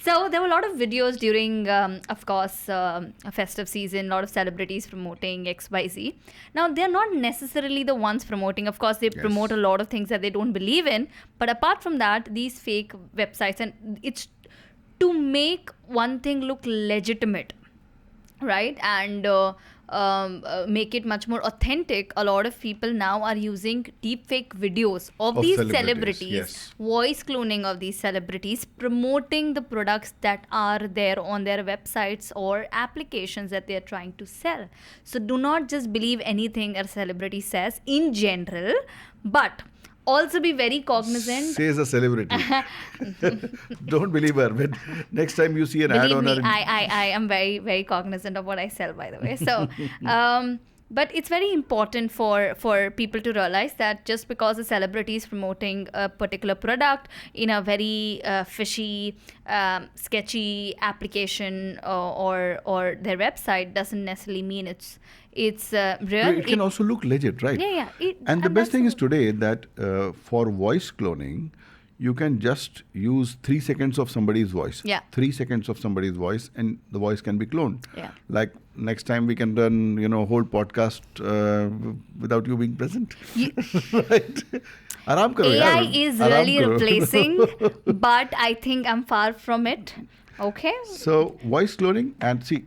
So there were a lot of videos during, of course, a festive season, a lot of celebrities promoting XYZ. Now, they're not necessarily the ones promoting. Of course, they promote a lot of things that they don't believe in. But apart from that, these fake websites, and it's to make one thing look legitimate, right? And make it much more authentic. A lot of people now are using deepfake videos of these celebrities, voice cloning of these celebrities, promoting the products that are there on their websites or applications that they are trying to sell. So do not just believe anything a celebrity says in general, but also be very cognizant. Says a celebrity. Don't believe her. But next time you see an ad on her. I am very, very cognizant of what I sell, by the way. So, but it's very important for people to realize that just because a celebrity is promoting a particular product in a very fishy, sketchy application or their website doesn't necessarily mean it's real. It can also look legit, right? Yeah. And the best thing is today that for voice cloning, you can just use 3 seconds of somebody's voice. Yeah. 3 seconds of somebody's voice, and the voice can be cloned. Yeah. Like next time we can run, whole podcast without you being present. Right? Aram karo, AI yaar. is Aram really karo. replacing, but I think I'm far from it. Okay. So voice cloning, and see,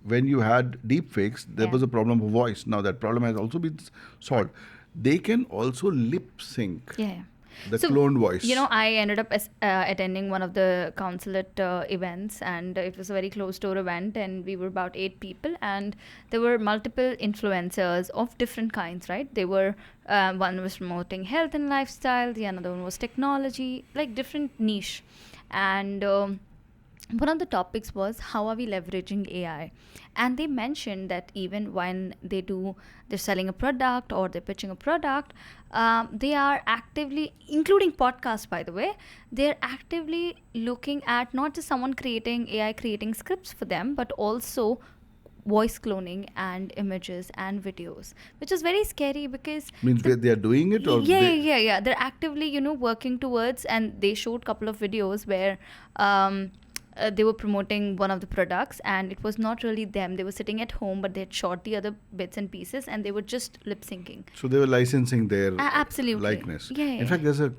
when you had deepfakes, there was a problem of voice. Now that problem has also been solved. They can also lip sync. Yeah. The cloned voice. I ended up attending one of the consulate events, and it was a very closed-door event, and we were about 8 people, and there were multiple influencers of different kinds, right? They were, one was promoting health and lifestyle, the another one was technology, like different niche. And one of the topics was, how are we leveraging AI? And they mentioned that even when they're selling a product or they're pitching a product, they are actively, including podcasts, by the way, they're actively looking at not just someone AI creating scripts for them, but also voice cloning and images and videos, which is very scary because means they are doing it, or yeah, they're actively working towards. And they showed a couple of videos where they were promoting one of the products, and it was not really them. They were sitting at home, but they had shot the other bits and pieces, and they were just lip syncing. So they were licensing their absolutely likeness. Yeah. In fact, there's a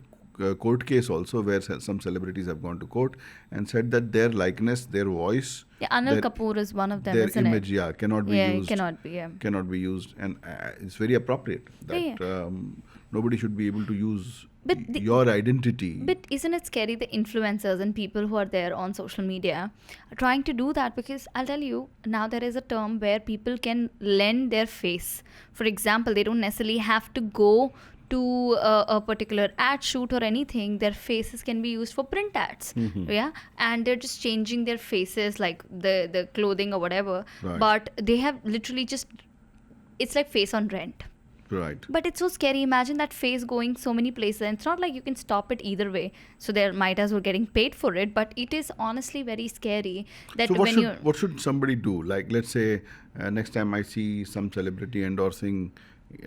court case also where some celebrities have gone to court and said that their likeness, their voice, Anil Kapoor is one of them, their isn't image, it? cannot be used. Cannot be used, and it's very appropriate that nobody should be able to use your identity. But isn't it scary, the influencers and people who are there on social media are trying to do that? Because I'll tell you, now there is a term where people can lend their face. For example, they don't necessarily have to go to a particular ad shoot or anything. Their faces can be used for print ads. And they're just changing their faces, like the clothing or whatever. Right. But they have literally it's like face on rent. Right. But it's so scary. Imagine that face going so many places, and it's not like you can stop it either way. So there might as well getting paid for it, but it is honestly very scary that so what should somebody do? Like, let's say next time I see some celebrity endorsing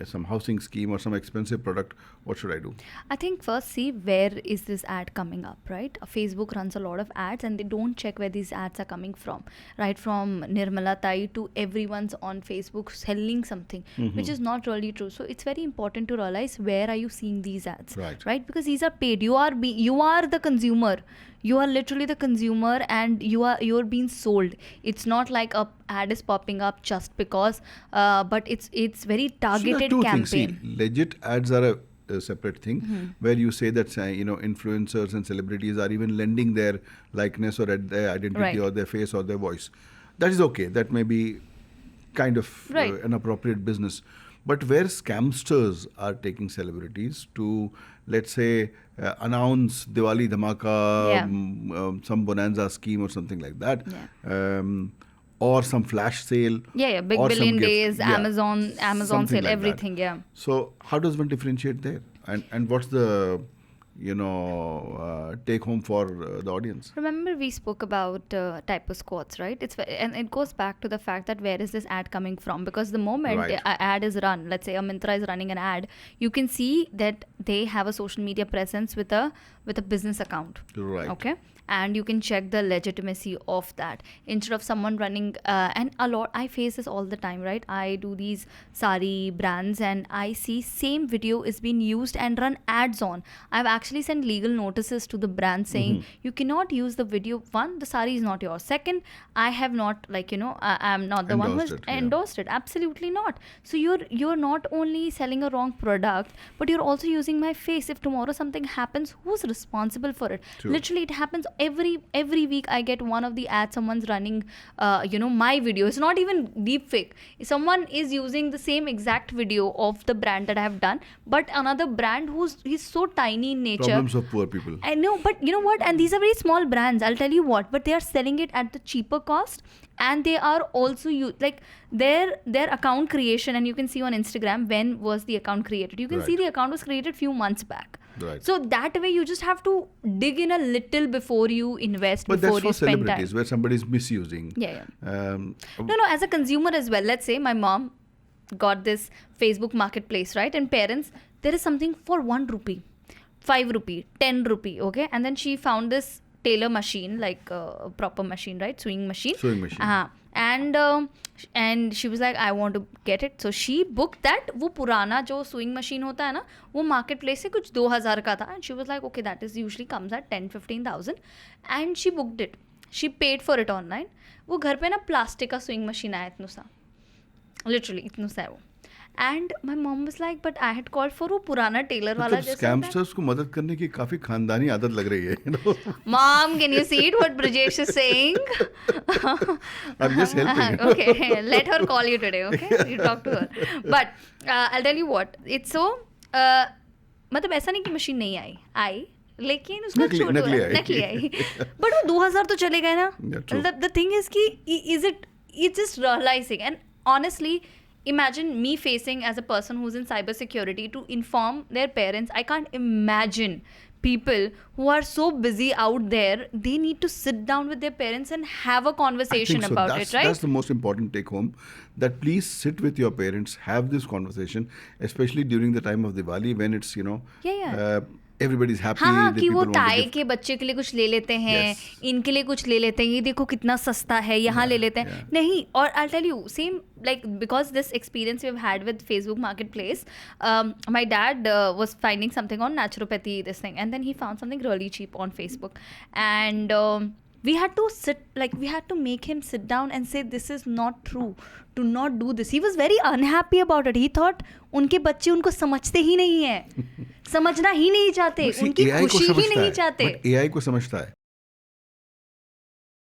some housing scheme or some expensive product, what should I do? I think first see where is this ad coming up, right? Facebook runs a lot of ads, and they don't check where these ads are coming from, right? From Nirmala Tai to everyone's on Facebook selling something, which is not really true. So it's very important to realize, where are you seeing these ads, right? Because these are paid. You are the consumer. You are literally the consumer, and you're being sold. It's not like a ad is popping up just because, but it's very targeted campaign. Things. See, legit ads are a separate thing, where you say that influencers and celebrities are even lending their likeness or their identity or their face or their voice. That is okay. That may be kind of an appropriate business. But where scamsters are taking celebrities to, let's say, announce Diwali Dhamaka, some bonanza scheme or something like that, or some flash sale. Big billion days, Amazon sale, like everything, that. So how does one differentiate there? And what's the take home for the audience? Remember, we spoke about typo squats, right? And it goes back to the fact that where is this ad coming from? Because the moment an ad is run, let's say a Myntra is running an ad, you can see that they have a social media presence with a business account. Right. Okay. and you can check the legitimacy of that instead of someone running and a lot. I face this all the time, right? I do these sari brands and I see same video is being used and run ads on. I've actually sent legal notices to the brand saying you cannot use the video. One, the sari is not yours. Second, I have not, like, you know, I'm not the one who has endorsed it. Absolutely not. So you're not only selling a wrong product, but you're also using my face. If tomorrow something happens, who's responsible for it? True. Literally, it happens every week. I get one of the ads, someone's running my video. It's not even deep fake. Someone is using the same exact video of the brand that I have done, but another brand he's so tiny in nature. Problems of poor people. I know, but you know what? And these are very small brands. I'll tell you what. But they are selling it at the cheaper cost, and they are also like their account creation. And you can see on Instagram when was the account created. You can see the account was created few months back. Right. So that way you just have to dig in a little before you invest. But before that's you for spend celebrities time. where somebody is misusing. Yeah. No, as a consumer as well. Let's say my mom got this Facebook marketplace, right? And parents, there is something for 1 rupee, 5 rupee, 10 rupee, okay? And then she found this tailor machine, like a proper machine, right? Sewing machine. And she was like, I want to get it. So she booked that. वो पुराना जो sewing machine होता है ना, वो marketplace से कुछ 2000 का था. And she was like, okay, that is usually comes at 10-15,000. And she booked it. She paid for it online. वो घर पे ना प्लास्टिक का sewing machine आया इतना सा. Literally इतना सा है वो. And my mom was like, but I had called for वो पुराना टेलर वाला जैसा. स्कैमस्टर्स को मदद करने की काफी खानदानी आदत लग रही है. Mom, can you see it? What Brijesh is saying? I'm just helping. Okay, let her call you today. Okay, you talk to her. But I'll tell you what. It's so. मतलब ऐसा नहीं कि मशीन नहीं आई लेकिन उसका नकली आई. But वो 2000 तो चले गए ना. The thing is कि it's just realizing. And honestly, imagine me facing as a person who's in cybersecurity to inform their parents. I can't imagine people who are so busy out there. They need to sit down with their parents and have a conversation about it, right? That's the most important take home. That please sit with your parents, have this conversation, especially during the time of Diwali when it's, everybody's happy. हाँ कि वो tie के बच्चे के लिए कुछ ले लेते हैं, इनके लिए कुछ ले लेते हैं, ये देखो कितना सस्ता है, यहाँ ले लेते हैं. नहीं, और I'll tell you, same, like, because this experience we've had with Facebook Marketplace, my dad was finding something on naturopathy, this thing, and then he found something really cheap on Facebook. And we had to make him sit down and say, this is not true. Do not do this. He was very unhappy about it. He thought उनके बच्चे उनको समझते ही नहीं है, समझना ही नहीं चाहते, उनकी खुशी ही नहीं चाहते. AI को समझता है.